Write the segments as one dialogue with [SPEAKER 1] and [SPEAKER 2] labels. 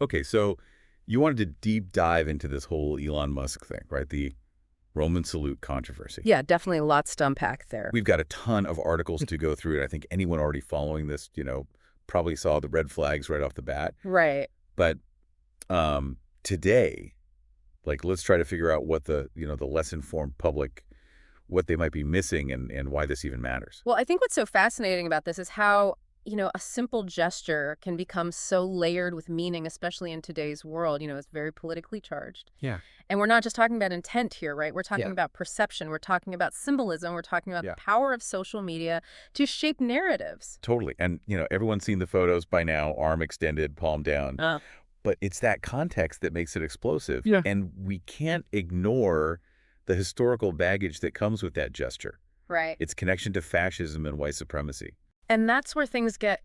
[SPEAKER 1] Okay, so you wanted to deep dive into this whole Elon Musk thing, right? The Roman salute controversy.
[SPEAKER 2] Yeah, definitely lots to unpack there.
[SPEAKER 1] We've got a ton of articles to go through, and I think anyone already following this, probably saw the red flags right off the bat.
[SPEAKER 2] Right.
[SPEAKER 1] But today, let's try to figure out what the less informed public, what they might be missing and why this even matters.
[SPEAKER 2] Well, I think what's so fascinating about this is how, a simple gesture can become so layered with meaning, especially in today's world. It's very politically charged.
[SPEAKER 1] Yeah.
[SPEAKER 2] And we're not just talking about intent here, right? We're talking
[SPEAKER 1] Yeah.
[SPEAKER 2] about perception. We're talking about symbolism. We're talking about
[SPEAKER 1] Yeah.
[SPEAKER 2] the power of social media to shape narratives.
[SPEAKER 1] Totally. And, everyone's seen the photos by now, arm extended, palm down. But it's that context that makes it explosive.
[SPEAKER 2] Yeah.
[SPEAKER 1] And we can't ignore the historical baggage that comes with that gesture.
[SPEAKER 2] Right.
[SPEAKER 1] Its connection to fascism and white supremacy.
[SPEAKER 2] And that's where things get,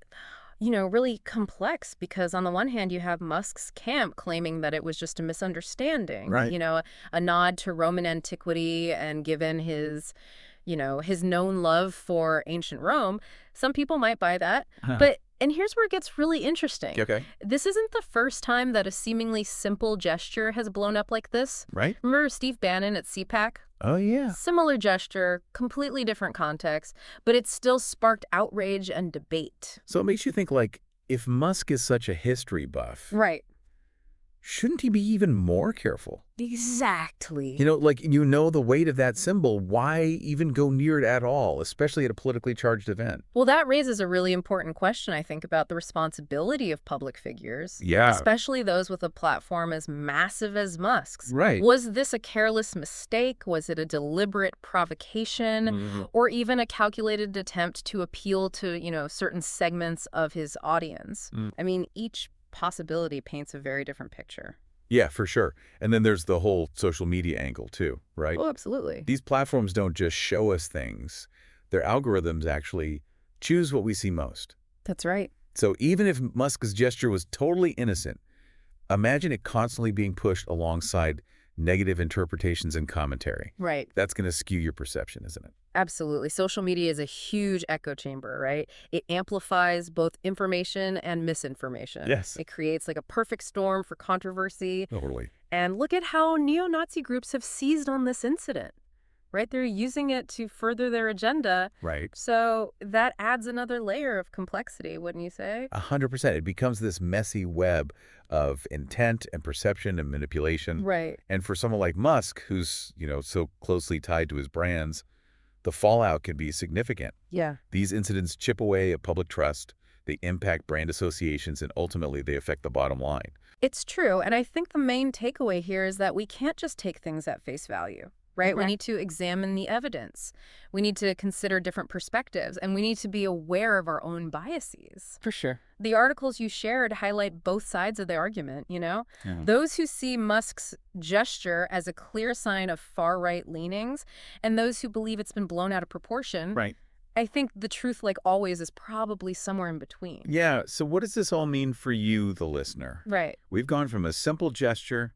[SPEAKER 2] really complex, because on the one hand, you have Musk's camp claiming that it was just a misunderstanding,
[SPEAKER 1] Right.
[SPEAKER 2] A nod to Roman antiquity, and given his, his known love for ancient Rome, some people might buy that. And here's where it gets really interesting.
[SPEAKER 1] Okay.
[SPEAKER 2] This isn't the first time that a seemingly simple gesture has blown up like this.
[SPEAKER 1] Right?
[SPEAKER 2] Remember Steve Bannon at CPAC?
[SPEAKER 1] Oh, yeah.
[SPEAKER 2] Similar gesture, completely different context, but it still sparked outrage and debate.
[SPEAKER 1] So it makes you think, if Musk is such a history buff,
[SPEAKER 2] Right.
[SPEAKER 1] shouldn't he be even more careful?
[SPEAKER 2] Exactly.
[SPEAKER 1] The weight of that symbol. Why even go near it at all, especially at a politically charged event?
[SPEAKER 2] Well, that raises a really important question, I think, about the responsibility of public figures.
[SPEAKER 1] Yeah.
[SPEAKER 2] Especially those with a platform as massive as Musk's.
[SPEAKER 1] Right.
[SPEAKER 2] Was this a careless mistake? Was it a deliberate provocation? Or even a calculated attempt to appeal to, certain segments of his audience? I mean, each possibility paints a very different picture.
[SPEAKER 1] Yeah, for sure. And then there's the whole social media angle too, right?
[SPEAKER 2] Oh, absolutely.
[SPEAKER 1] These platforms don't just show us things. Their algorithms actually choose what we see most.
[SPEAKER 2] That's right.
[SPEAKER 1] So even if Musk's gesture was totally innocent, imagine it constantly being pushed alongside negative interpretations and commentary.
[SPEAKER 2] Right.
[SPEAKER 1] That's going to skew your perception, isn't it?
[SPEAKER 2] Absolutely. Social media is a huge echo chamber, right? It amplifies both information and misinformation.
[SPEAKER 1] Yes.
[SPEAKER 2] It creates a perfect storm for controversy.
[SPEAKER 1] Totally.
[SPEAKER 2] And look at how neo-Nazi groups have seized on this incident, right? They're using it to further their agenda.
[SPEAKER 1] Right.
[SPEAKER 2] So that adds another layer of complexity, wouldn't you say?
[SPEAKER 1] 100%. It becomes this messy web of intent and perception and manipulation.
[SPEAKER 2] Right.
[SPEAKER 1] And for someone like Musk, who's, so closely tied to his brands, the fallout can be significant.
[SPEAKER 2] Yeah.
[SPEAKER 1] These incidents chip away at public trust, they impact brand associations, and ultimately they affect the bottom line.
[SPEAKER 2] It's true. And I think the main takeaway here is that we can't just take things at face value, right? We need to examine the evidence. We need to consider different perspectives, and we need to be aware of our own biases.
[SPEAKER 3] For sure.
[SPEAKER 2] The articles you shared highlight both sides of the argument,
[SPEAKER 3] Yeah.
[SPEAKER 2] Those who see Musk's gesture as a clear sign of far-right leanings, and those who believe it's been blown out of proportion.
[SPEAKER 3] Right.
[SPEAKER 2] I think the truth, like always, is probably somewhere in between.
[SPEAKER 1] Yeah, so what does this all mean for you, the listener?
[SPEAKER 2] Right.
[SPEAKER 1] We've gone from a simple gesture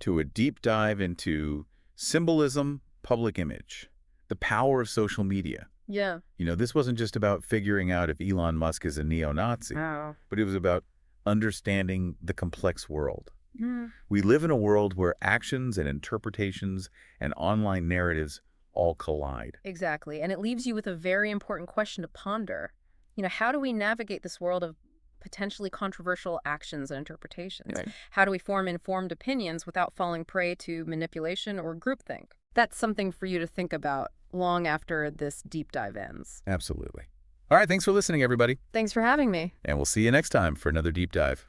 [SPEAKER 1] to a deep dive into symbolism, public image, the power of social media.
[SPEAKER 2] Yeah.
[SPEAKER 1] This wasn't just about figuring out if Elon Musk is a neo-Nazi,
[SPEAKER 2] Oh.
[SPEAKER 1] but it was about understanding the complex world.
[SPEAKER 2] Mm.
[SPEAKER 1] We live in a world where actions and interpretations and online narratives all collide.
[SPEAKER 2] Exactly. And it leaves you with a very important question to ponder. How do we navigate this world of potentially controversial actions and interpretations?
[SPEAKER 3] Right.
[SPEAKER 2] How do we form informed opinions without falling prey to manipulation or groupthink? That's something for you to think about long after this deep dive ends.
[SPEAKER 1] Absolutely. All right, thanks for listening, everybody.
[SPEAKER 2] Thanks for having me.
[SPEAKER 1] And we'll see you next time for another deep dive.